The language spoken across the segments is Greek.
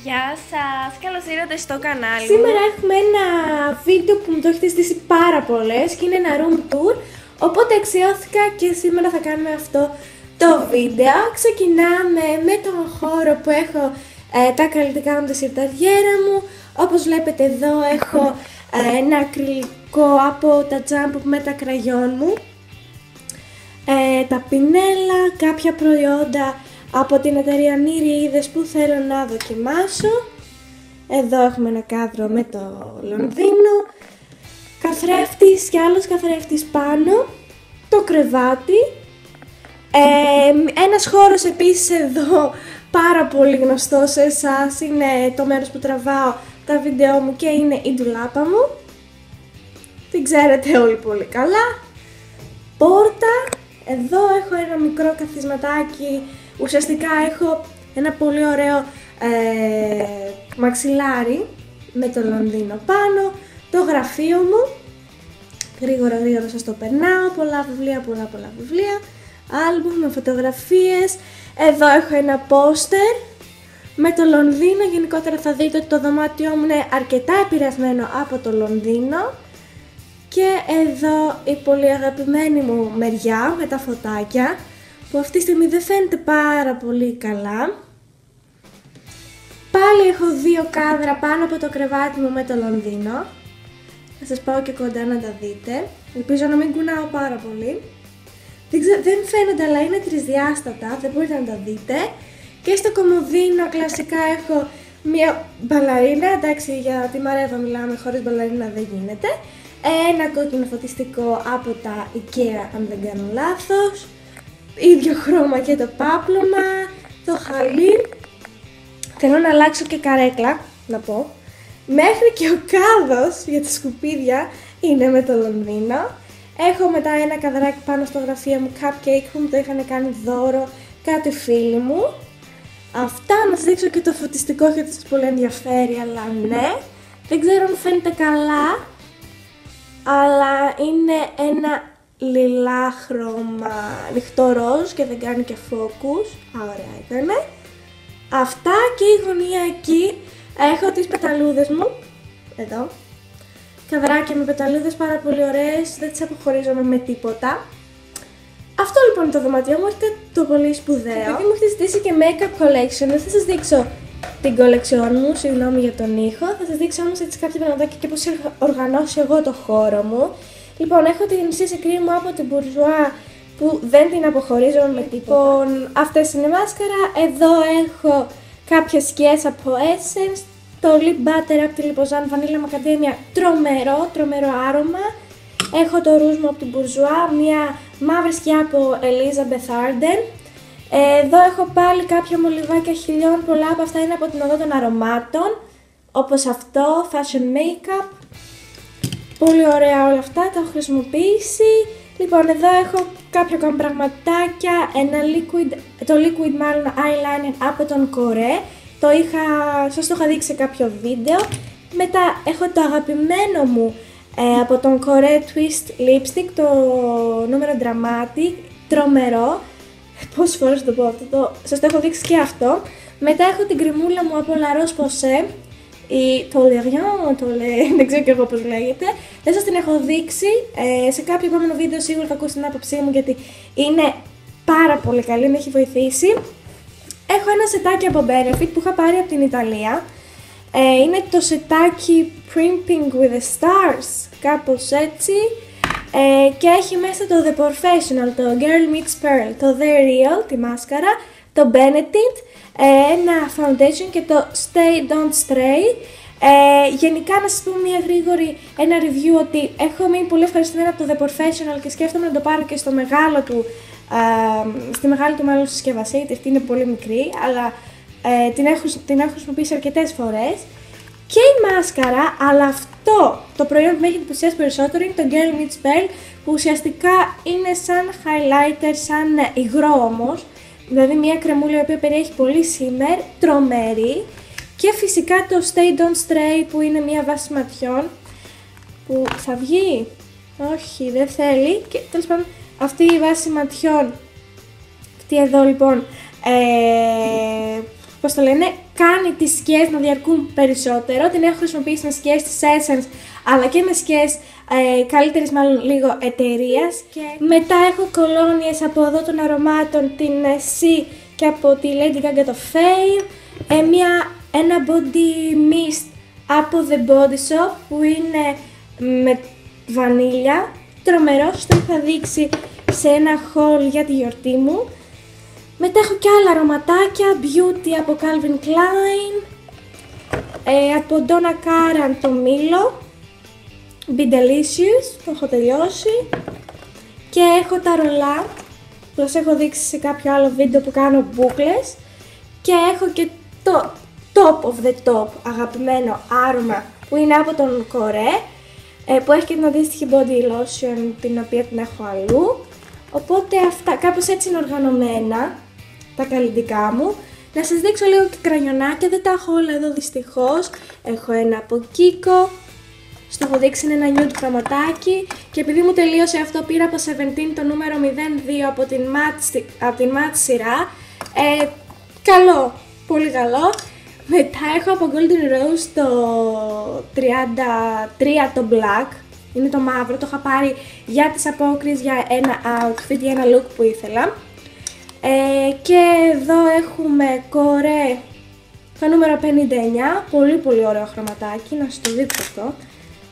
Γεια σας, καλώς ήρθατε στο κανάλι μου. Σήμερα έχουμε ένα βίντεο που μου το έχετε στήσει πάρα πολλές και είναι ένα room tour. Οπότε αξιώθηκα και σήμερα θα κάνουμε αυτό το βίντεο. Ξεκινάμε με τον χώρο που έχω τα καλλιτικά μου, τη σιρταριέρα μου. Όπως βλέπετε εδώ έχω ένα ακριλικό από τα Jump με τα κραγιόν μου, τα πινέλα, κάποια προϊόντα από την εταιρεία Nereidhes που θέλω να δοκιμάσω. Εδώ έχουμε ένα κάδρο με το Λονδίνο, καθρέφτης και άλλος καθρέφτης πάνω, το κρεβάτι, ένας χώρος επίσης εδώ πάρα πολύ γνωστός σε εσάς, είναι το μέρος που τραβάω τα βίντεο μου και είναι η ντουλάπα μου, την ξέρετε όλοι πολύ καλά. Πόρτα, εδώ έχω ένα μικρό καθισματάκι, ουσιαστικά έχω ένα πολύ ωραίο μαξιλάρι με το Λονδίνο πάνω, το γραφείο μου, γρήγορα σας το περνάω, πολλά βιβλία, άλμπουμ με φωτογραφίες. Εδώ έχω ένα πόστερ με το Λονδίνο, γενικότερα θα δείτε ότι το δωμάτιό μου είναι αρκετά επηρεασμένο από το Λονδίνο. Και εδώ η πολύ αγαπημένη μου μεριά με τα φωτάκια, που αυτή τη στιγμή δεν φαίνεται πάρα πολύ καλά. Πάλι έχω δύο κάδρα πάνω από το κρεβάτι μου με το Λονδίνο. Θα σας πάω και κοντά να τα δείτε. Ελπίζω να μην κουνάω πάρα πολύ. Δεν φαίνονται, αλλά είναι τρισδιάστατα, δεν μπορείτε να τα δείτε. Και στο κομμωδίνο κλασικά έχω μία μπαλαρίνα, εντάξει, για τη Μαρέβα μιλάμε, χωρίς μπαλαρίνα δεν γίνεται. Ένα κόκκινο φωτιστικό από τα IKEA, αν δεν κάνω λάθος. Ίδιο χρώμα και το πάπλωμα, το χαλί. Θέλω να αλλάξω και καρέκλα, να πω. Μέχρι και ο κάδος για τα σκουπίδια είναι με το Λονδίνο. Έχω μετά ένα καδράκι πάνω στο γραφείο μου, cupcake που μου το είχαν κάνει δώρο κάτι φίλοι μου. Αυτά, να σας δείξω και το φωτιστικό γιατί σας πολύ ενδιαφέρει, αλλά ναι. Δεν ξέρω αν φαίνεται καλά, αλλά είναι ένα λιλά χρώμα, ανοιχτό ροζ και δεν κάνει και focus. Ωραία ήτανε. Αυτά, και η γωνία εκεί έχω τις πεταλούδες μου, εδώ. Καδράκια με πεταλούδες πάρα πολύ ωραίες, δεν τις αποχωρίζομαι με τίποτα. Αυτό λοιπόν είναι το δωμάτιό μου, έχετε το πολύ σπουδαίο. Επειδή μου έχετε ζητήσει και make-up collection, δεν θα σας δείξω την collection μου, συγγνώμη για τον ήχο. Θα σας δείξω όμως έτσι κάποια πραγματάκια και πώς έχω οργανώσει εγώ το χώρο μου. Λοιπόν, έχω την CC Cream μου από την Bourjois που δεν την αποχωρίζω με τίποτα. Λοιπόν, αυτές είναι η μάσκαρα. Εδώ έχω κάποιες σκιές από Essence. Το Lip Butter από τη Liposan Vanilla Macadamia, τρομερό άρωμα. Έχω το ρούζ μου από την Bourjois, μια μαύρη σκιά από Elizabeth Arden. Εδώ έχω πάλι κάποια μολυβάκια χιλιών, πολλά από αυτά είναι από την οδό των αρωμάτων, όπως αυτό, Fashion Makeup. Πολύ ωραία όλα αυτά, τα έχω χρησιμοποιήσει. Λοιπόν, εδώ έχω κάποια ακόμα πραγματάκια, το liquid μάλλον eyeliner από τον Κορέ. Σας το είχα δείξει σε κάποιο βίντεο. Μετά έχω το αγαπημένο μου από τον Κορέ Twist Lipstick, το νούμερο Dramatic, τρομερό. Πόσες φορές το πω αυτό, σας το έχω δείξει και αυτό. Μετά έχω την κρεμούλα μου από La Roche-Posay, η Tolerian, δεν ξέρω και εγώ πώς λέγεται. Δεν σας την έχω δείξει, σε κάποιο επόμενο βίντεο σίγουρα θα ακούσετε την άποψή μου γιατί είναι πάρα πολύ καλή, με έχει βοηθήσει. Έχω ένα σετάκι από Benefit που είχα πάρει από την Ιταλία. Είναι το σετάκι Primping with the Stars, κάπως έτσι. Και έχει μέσα το The Professional, το Girl Meets Pearl, το The Real, τη μάσκαρα, το Benefit, ένα foundation και το Stay Don't Stray. Γενικά να σας πω ένα review ότι έχω μείνει πολύ ευχαριστημένη από το The Professional και σκέφτομαι να το πάρω και στο μεγάλο του, στη μεγάλη του μάλλον συσκευασία, γιατί αυτή είναι πολύ μικρή, αλλά την έχω χρησιμοποιήσει αρκετές φορές. Και η μάσκαρα, αλλά αυτό το προϊόν που με έχει εντυπωσιάσει περισσότερο είναι το Girl Meets Pearl, που ουσιαστικά είναι σαν highlighter, σαν υγρό όμως, δηλαδή μια κρεμούλα η οποία περιέχει πολύ shimmer, τρομερή. Και φυσικά το Stay Don't Stray που είναι μια βάση ματιών, που θα βγει, όχι δεν θέλει, και τέλος πάντων αυτή η βάση ματιών, αυτή εδώ λοιπόν, πώς το λένε, κάνει τις σκιές να διαρκούν περισσότερο. Την έχω χρησιμοποιήσει με σκιές της Essence, αλλά και με σκιές καλύτερης μάλλον λίγο εταιρείας. Και μετά έχω κολόνιες από εδώ των αρωμάτων, την C και από τη Lady Gaga το Fair. Ένα body mist από The Body Shop που είναι με βανίλια. Τρομερός, το είχα δείξει σε ένα haul για τη γιορτή μου. Μετά έχω και άλλα αρωματάκια, Beauty από Calvin Klein, από Donna Karan το Milo, Be Delicious, το έχω τελειώσει. Και έχω τα ρολά, που σας έχω δείξει σε κάποιο άλλο βίντεο που κάνω μπούκλες. Και έχω και το top of the top αγαπημένο άρωμα που είναι από τον Κορέ, που έχει και την αντίστοιχη body lotion την οποία την έχω αλλού. Οπότε αυτά, κάπως έτσι είναι οργανωμένα τα καλλιτικά μου. Να σας δείξω λίγο και κραγιονάκια, δεν τα έχω όλα εδώ δυστυχώς. Έχω ένα από Kiko, στο έχω δείξει είναι ένα nude χρωματάκι. Και επειδή μου τελείωσε αυτό πήρα από Seventeen το νούμερο 02 από την matte σειρά. Καλό, πολύ καλό. Μετά έχω από Golden Rose το 33 το black, είναι το μαύρο, το είχα πάρει για τις απόκριες, για ένα outfit, για ένα look που ήθελα. Και εδώ έχουμε Κορέ το νούμερο 59, πολύ πολύ ωραίο χρωματάκι, να σας το δείξω αυτό.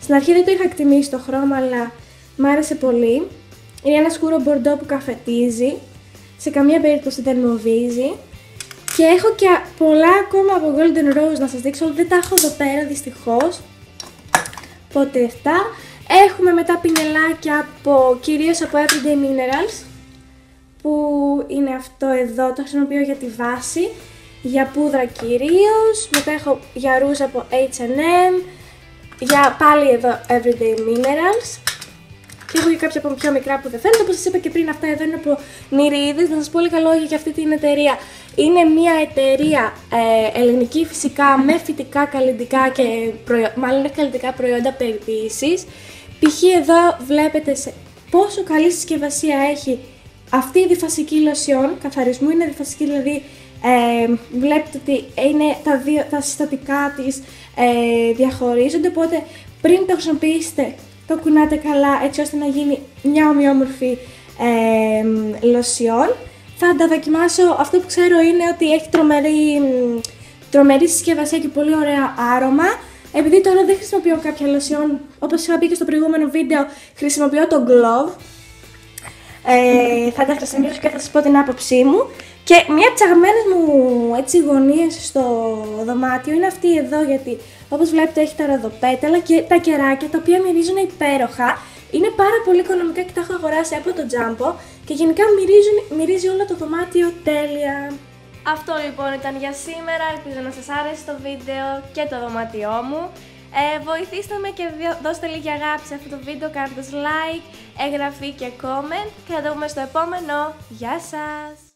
Στην αρχή δεν το είχα εκτιμήσει το χρώμα, αλλά μ' άρεσε πολύ. Είναι ένα σκούρο μπορντό που καφετίζει, σε καμία περίπτωση δεν μοβίζει. Και έχω και πολλά ακόμα από Golden Rose να σας δείξω, δεν τα έχω εδώ πέρα δυστυχώς. Οπότε αυτά. Έχουμε μετά πινελάκια κυρίως από Everyday Minerals, που είναι αυτό εδώ, το χρησιμοποιώ για τη βάση, για πούδρα κυρίως. Μετά έχω για ρούζ από H&M, για πάλι εδώ Everyday Minerals. Και έχω και κάποια από πιο μικρά που δεν φαίνονται, όπως σας είπα και πριν, αυτά εδώ είναι από Νιρίδες. Να σας πω λίγα λόγια για αυτή την εταιρεία. Είναι μια εταιρεία ελληνική φυσικά, με φυτικά καλλιτικά και μάλλον έχει καλλιτικά προϊόντα περιποίησης. Π.χ. εδώ βλέπετε πόσο καλή συσκευασία έχει αυτή η διφασική λοσιόν, καθαρισμού, είναι διφασική, δηλαδή βλέπετε ότι είναι τα συστατικά της διαχωρίζονται, οπότε πριν το χρησιμοποιήσετε το κουνάτε καλά έτσι ώστε να γίνει μια ομοιόμορφη λοσιόν. Θα τα δοκιμάσω, αυτό που ξέρω είναι ότι έχει τρομερή συσκευασία και πολύ ωραία άρωμα. Επειδή τώρα δεν χρησιμοποιώ κάποια λοσιόν, όπως είχα πει και στο προηγούμενο βίντεο, χρησιμοποιώ το Glove. Θα τα χρησιμοποιήσω και θα σας πω την άποψή μου. Και μία από τις αγαπημένες μου έτσι γωνίες στο δωμάτιο είναι αυτή εδώ, γιατί όπως βλέπετε έχει τα ροδοπέταλα και τα κεράκια, τα οποία μυρίζουν υπέροχα. Είναι πάρα πολύ οικονομικά και τα έχω αγοράσει από το Jumbo και γενικά μυρίζει όλο το δωμάτιο τέλεια. Αυτό λοιπόν ήταν για σήμερα, ελπίζω να σας άρεσε το βίντεο και το δωμάτιό μου. Βοηθήστε με και δώστε λίγη αγάπη σε αυτό το βίντεο κάνοντας like, εγγραφή και comment και θα τα δούμε στο επόμενο. Γεια σας!